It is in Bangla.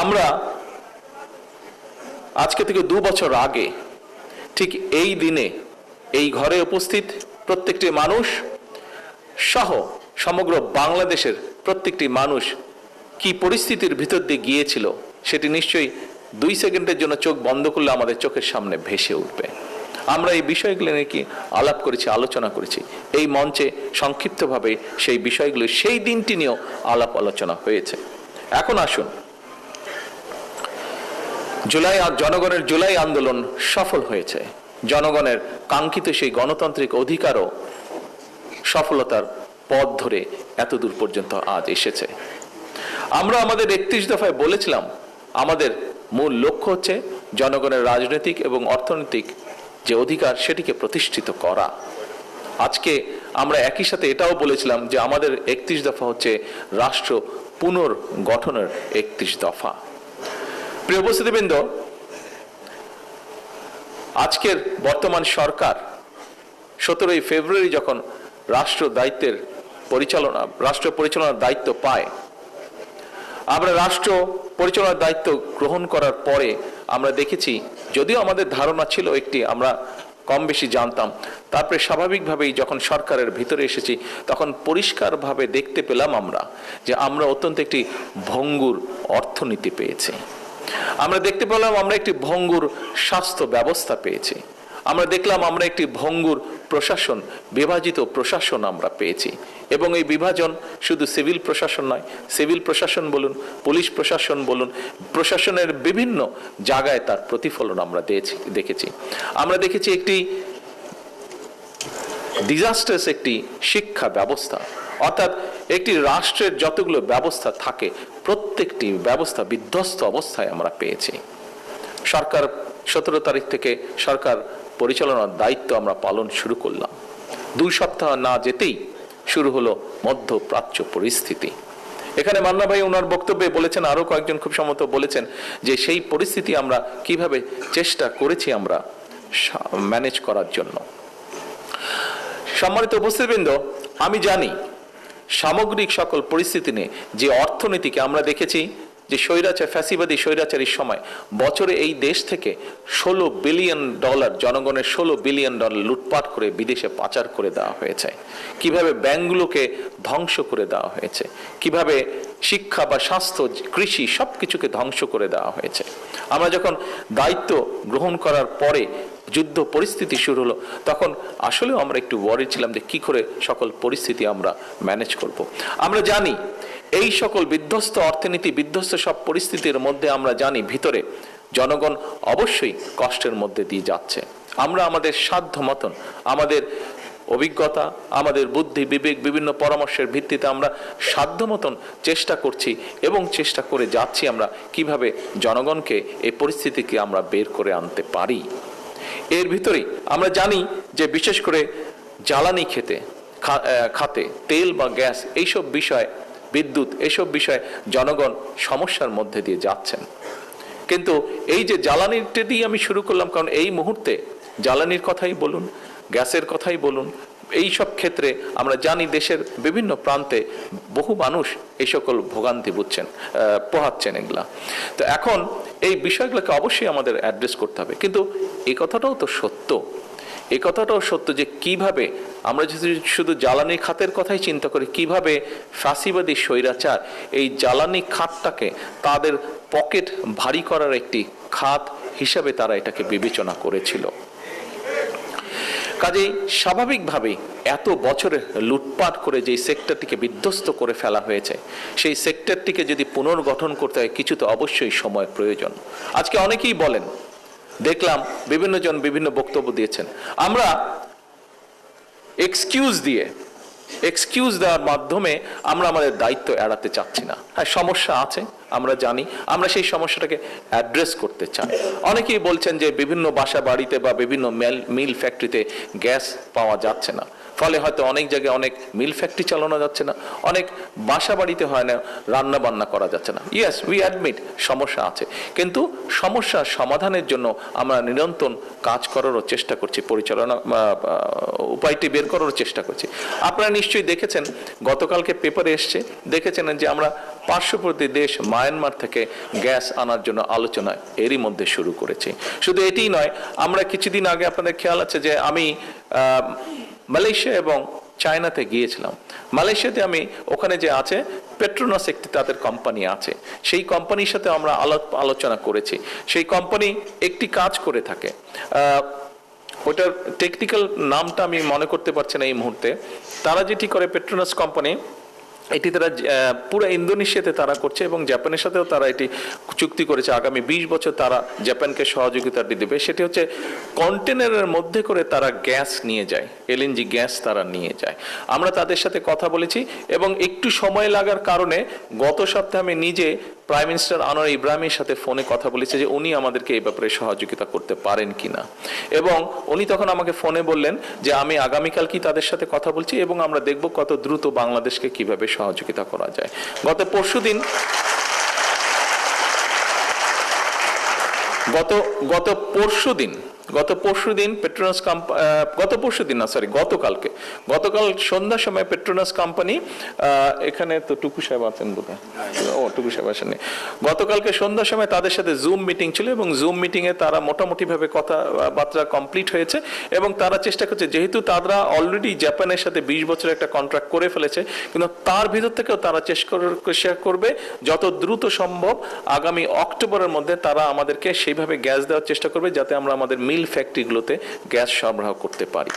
আমরা আজকে থেকে 2 বছর আগে ঠিক এই দিনে এই ঘরে উপস্থিত প্রত্যেকটি মানুষ সহ সমগ্র বাংলাদেশের প্রত্যেকটি মানুষ কি পরিস্থিতির ভিতর দিয়ে গিয়েছিল সেটি নিশ্চয়ই 2 সেকেন্ডের জন্য চোখ বন্ধ করলে আমাদের চোখের সামনে ভেসে উঠবে। আমরা এই বিষয়গুলো নিয়ে কি আলাপ করেছি, আলোচনা করেছি এই মঞ্চে সংক্ষিপ্তভাবে। সেই বিষয়গুলো সেই দিনটি নিয়েও আলাপ আলোচনা হয়েছে। এখন আসুন, জনগণের জুলাই আন্দোলন সফল হয়েছে। জনগণের কাঙ্ক্ষিত সেই গণতান্ত্রিক অধিকারও সফলতার পথ ধরে এতদূর পর্যন্ত আজ এসেছে। আমরা আমাদের 31 দফায় বলেছিলাম আমাদের মূল লক্ষ্য হচ্ছে জনগণের রাজনৈতিক এবং অর্থনৈতিক যে অধিকার সেটিকে প্রতিষ্ঠিত করা। আজকে আমরা একই সাথে এটাও বলেছিলাম যে আমাদের 31 দফা হচ্ছে রাষ্ট্র পুনর্গঠনের 31 দফা। প্রিয় উপস্থিতিবৃন্দ, আজকের বর্তমান সরকার 17ই ফেব্রুয়ারি যখন রাষ্ট্র পরিচালনার দায়িত্ব পায়, আমরা রাষ্ট্র পরিচালনার দায়িত্ব গ্রহণ করার পরে আমরা দেখেছি, যদিও আমাদের ধারণা ছিল একটি, আমরা কম বেশি জানতাম, তারপরে স্বাভাবিকভাবেই যখন সরকারের ভিতরে এসেছি তখন পরিষ্কারভাবে দেখতে পেলাম আমরা যে আমরা অত্যন্ত একটি ভঙ্গুর অর্থনীতি পেয়েছি। আমরা দেখতে পেলাম আমরা একটি ভঙ্গুর স্বাস্থ্য ব্যবস্থা পেয়েছি। আমরা দেখলাম আমরা একটি ভঙ্গুর প্রশাসন, বিভাজিত প্রশাসন আমরা পেয়েছি। এবং এই বিভাজন শুধু সিভিল প্রশাসন নয়, সিভিল প্রশাসন বলুন, পুলিশ প্রশাসন বলুন, প্রশাসনের বিভিন্ন জায়গায় তার প্রতিফলন আমরা দেখেছি। আমরা দেখেছি একটি ডিজাস্টার্স একটি শিক্ষা ব্যবস্থা, অর্থাৎ একটি রাষ্ট্রের যতগুলো ব্যবস্থা থাকে প্রত্যেকটি ব্যবস্থা বিধ্বস্ত অবস্থায় আমরা পেয়েছি। সরকার 17 তারিখ থেকে সরকার পরিচালনার দায়িত্ব আমরা পালন শুরু করলাম। 2 সপ্তাহ না যেতেই শুরু হলো মধ্যপ্রাচ্য পরিস্থিতি। এখানে মান্না ভাই ওনার বক্তব্যে বলেছেন, আরো কয়েকজন খুব সম্ভবত বলেছেন যে সেই পরিস্থিতি আমরা কিভাবে চেষ্টা করেছি আমরা ম্যানেজ করার জন্য। সম্মানিত উপস্থিতবৃন্দ, আমি জানি সামগ্রিক সকল পরিস্থিতি নিয়ে যে অর্থনীতিকে আমরা দেখেছি যে ফ্যাসিবাদী স্বৈরাচারীর সময় বছরে এই দেশ থেকে $16 বিলিয়ন জনগণের $16 বিলিয়ন লুটপাট করে বিদেশে পাচার করে দেওয়া হয়েছে, কিভাবে ব্যাংকগুলোকে ধ্বংস করে দেওয়া হয়েছে, কিভাবে শিক্ষা বা স্বাস্থ্য, কৃষি সবকিছুকে ধ্বংস করে দেওয়া হয়েছে। আমরা যখন দায়িত্ব গ্রহণ করার পরে যুদ্ধ পরিস্থিতি শুরু হলো তখন আসলেও আমরা একটু ওয়ারি ছিলাম যে কি করে সকল পরিস্থিতি আমরা ম্যানেজ করব। আমরা জানি এই সকল বিধ্বস্ত অর্থনীতি, বিধ্বস্ত সব পরিস্থিতির মধ্যে আমরা জানি ভিতরে জনগণ অবশ্যই কষ্টের মধ্যে দিয়ে যাচ্ছে। আমরা আমাদের সাধ্য মতন, আমাদের অভিজ্ঞতা, আমাদের বুদ্ধি বিবেক, বিভিন্ন পরামর্শের ভিত্তিতে আমরা সাধ্য মতন চেষ্টা করছি এবং চেষ্টা করে যাচ্ছি আমরা কিভাবে জনগণকে এই পরিস্থিতিকে আমরা বের করে আনতে পারি। এর ভিতরেই আমরা জানি যে বিশেষ করে জ্বালানি খাতে তেল বা গ্যাস এইসব বিষয়, বিদ্যুৎ এইসব বিষয়ে জনগণ সমস্যার মধ্যে দিয়ে যাচ্ছেন। কিন্তু এই যে জ্বালানিটা দিয়ে আমি শুরু করলাম, কারণ এই মুহূর্তে জ্বালানির কথাই বলুন, গ্যাসের কথাই বলুন, এই সব ক্ষেত্রে আমরা জানি দেশের বিভিন্ন প্রান্তে বহু মানুষ এই সকল ভোগান্তি পোহাচ্ছেন এগুলা। তো এখন এই বিষয়গুলোকে অবশ্যই আমাদের অ্যাড্রেস করতে হবে। কিন্তু এই কথাটাও তো সত্য, এই কথাটাও সত্য যে কিভাবে আমরা যদি শুধু জ্বালানি খাতের কথাই চিন্তা করি, কিভাবে ফ্যাসিবাদী স্বৈরাচার এই জ্বালানি খাতটাকে তাদের পকেট ভারী করার একটি খাত হিসাবে তারা এটাকে বিবেচনা করেছিল। কাজেই স্বাভাবিকভাবেই এত বছরে লুটপাট করে যেই সেক্টরটিকে বিধ্বস্ত করে ফেলা হয়েছে, সেই সেক্টরটিকে যদি পুনর্গঠন করতে হয় কিছু তো অবশ্যই সময় প্রয়োজন। আজকে অনেকেই বলেন, দেখলাম বিভিন্ন জন বিভিন্ন বক্তব্য দিয়েছেন, আমরা এক্সকিউজ দেওয়ার মাধ্যমে আমরা আমাদের দায়িত্ব এড়াতে চাচ্ছি না। হ্যাঁ, সমস্যা আছে, আমরা জানি, আমরা সেই সমস্যাটাকে অ্যাড্রেস করতে চাই। অনেকেই বলছেন যে বিভিন্ন বাসা বাড়িতে বা বিভিন্ন মিল ফ্যাক্টরিতে গ্যাস পাওয়া যাচ্ছে না, ফলে হয়তো অনেক জায়গায় অনেক মিল ফ্যাক্টরি চালানো যাচ্ছে না, অনেক বাসা বাড়িতে হয় না, রান্না বান্না করা যাচ্ছে না। ইয়েস, উই অ্যাডমিট সমস্যা আছে, কিন্তু সমস্যা সমাধানের জন্য আমরা নিরন্তর কাজ করারও চেষ্টা করছি, উপায়টি বের করার চেষ্টা করছি। আপনারা নিশ্চয়ই দেখেছেন, গতকালকে পেপারে এসছে, দেখেছেন যে আমরা পার্শ্ববর্তী দেশ মায়ানমার থেকে গ্যাস আনার জন্য আলোচনা এরই মধ্যে শুরু করেছি। শুধু এটিই নয়, আমরা কিছুদিন আগে, আপনাদের খেয়াল আছে যে আমি মালয়েশিয়া এবং চায়নাতে গিয়েছিলাম। মালয়েশিয়াতে আমি ওখানে যে আছে পেট্রোনাস একটি তাদের কোম্পানি আছে, সেই কোম্পানির সাথে আমরা আলোচনা করেছি। সেই কোম্পানি একটি কাজ করে থাকে, ওটার টেকনিক্যাল নামটা আমি মনে করতে পারছি না এই মুহূর্তে। তারা যেটি করে, পেট্রোনাস কোম্পানি, এটি তারা পুরো ইন্দোনেশিয়াতে তারা করছে এবং জাপানের সাথেও তারা এটি চুক্তি করেছে আগামী 20 বছর তারা জাপানকে সহযোগিতা দেবে। সেটি হচ্ছে কন্টেনারের মধ্যে করে তারা গ্যাস নিয়ে যায়, এলএনজি গ্যাস তারা নিয়ে যায়। আমরা তাদের সাথে কথা বলেছি এবং একটু সময় লাগার কারণে গত সপ্তাহে আমি নিজে প্রাইম মিনিস্টার আনোয়ার ইব্রাহিমের সাথে ফোনে কথা বলেছি যে উনি আমাদেরকে এই ব্যাপারে সহযোগিতা করতে পারেন কিনা, এবং উনি তখন আমাকে ফোনে বললেন যে আমি আগামীকাল কি তাদের সাথে কথা বলছি এবং আমরা দেখব কত দ্রুত বাংলাদেশকে কিভাবে সহযোগিতা করা যায়। গত পরশুদিন পেট্রোনাস গতকাল সন্ধ্যার সময় পেট্রোনাস কোম্পানি, এখানে তো টুকু সাহেব আছেন বোধহয়, টুকু সাহেব আসেননি, গতকালকে সন্ধ্যার সময় তাদের সাথে জুম মিটিং ছিল এবং জুম মিটিং এ তারা মোটামুটি ভাবে কথাবার্তা কমপ্লিট হয়েছে এবং তারা চেষ্টা করছে, যেহেতু তারা অলরেডি জাপানের সাথে 20 বছরের একটা কন্ট্রাক্ট করে ফেলেছে, কিন্তু তার ভিতর থেকেও তারা চেষ্টা করবে যত দ্রুত সম্ভব আগামী অক্টোবরের মধ্যে তারা আমাদেরকে সেইভাবে গ্যাস দেওয়ার চেষ্টা করবে যাতে আমরা আমাদের মিল ফ্যাক্টরিগুলোতে গ্যাস সরবরাহ করতে পারি।